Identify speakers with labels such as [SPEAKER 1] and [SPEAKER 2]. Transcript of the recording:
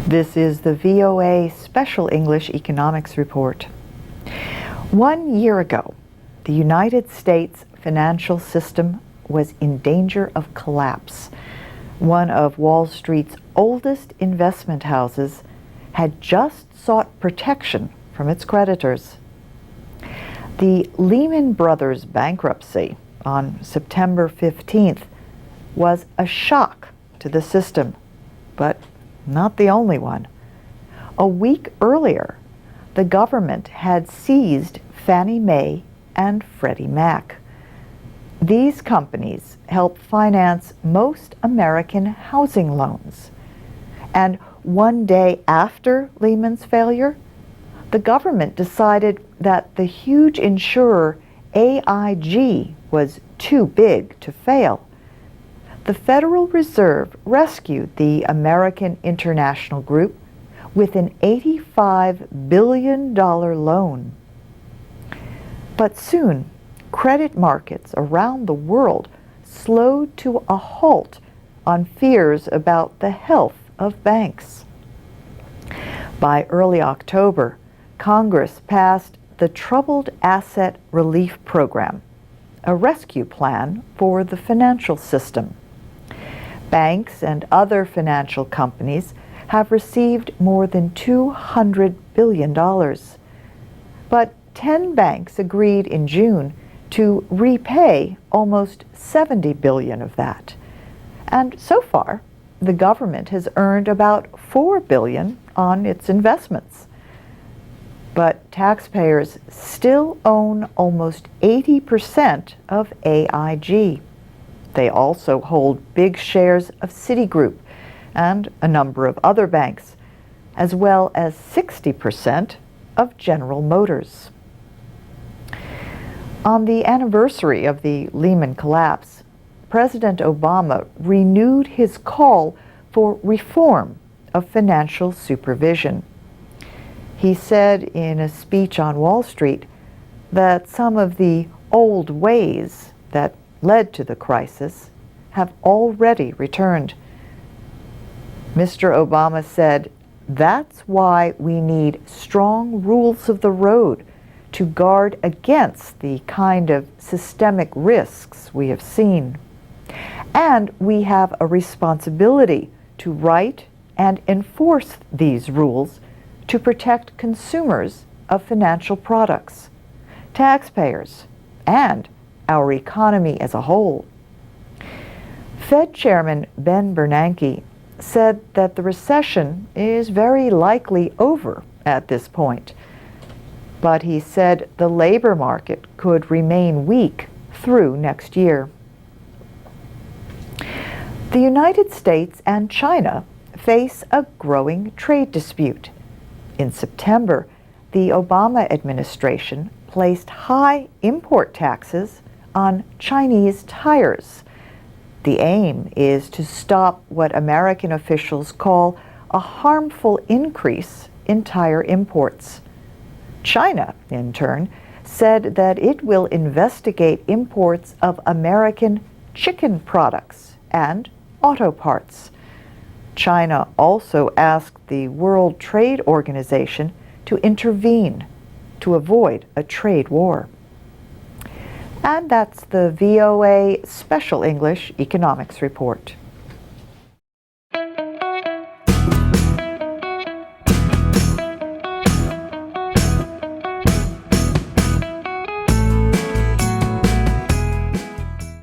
[SPEAKER 1] This is the VOA Special English Economics Report. 1 year ago, the United States financial system was in danger of collapse. One of Wall Street's oldest investment houses had just sought protection from its creditors. The Lehman Brothers bankruptcy on September 15th was a shock to the system, but not the only one. A week earlier, the government had seized Fannie Mae and Freddie Mac. These companies help finance most American housing loans. And one day after Lehman's failure, the government decided that the huge insurer AIG was too big to fail. The Federal Reserve rescued the American International Group with an $85 billion loan. But soon, credit markets around the world slowed to a halt on fears about the health of banks. By early October, Congress passed the Troubled Asset Relief Program, a rescue plan for the financial system. Banks and other financial companies have received more than $200 billion. But 10 banks agreed in June to repay almost $70 billion of that. And so far, the government has earned about $4 billion on its investments. But taxpayers still own almost 80% of AIG. They also hold big shares of Citigroup and a number of other banks, as well as 60% of General Motors. On the anniversary of the Lehman collapse, President Obama renewed his call for reform of financial supervision. He said in a speech on Wall Street that some of the old ways that led to the crisis have already returned. Mr. Obama said, "That's why we need strong rules of the road to guard against the kind of systemic risks we have seen. And we have a responsibility to write and enforce these rules to protect consumers of financial products, taxpayers, and our economy as a whole." Fed Chairman Ben Bernanke said that the recession is very likely over at this point, but he said the labor market could remain weak through next year. The United States and China face a growing trade dispute. In September, the Obama administration placed high import taxes on Chinese tires. The aim is to stop what American officials call a harmful increase in tire imports. China, in turn, said that it will investigate imports of American chicken products and auto parts. China also asked the World Trade Organization to intervene to avoid a trade war. And that's the VOA Special English Economics Report.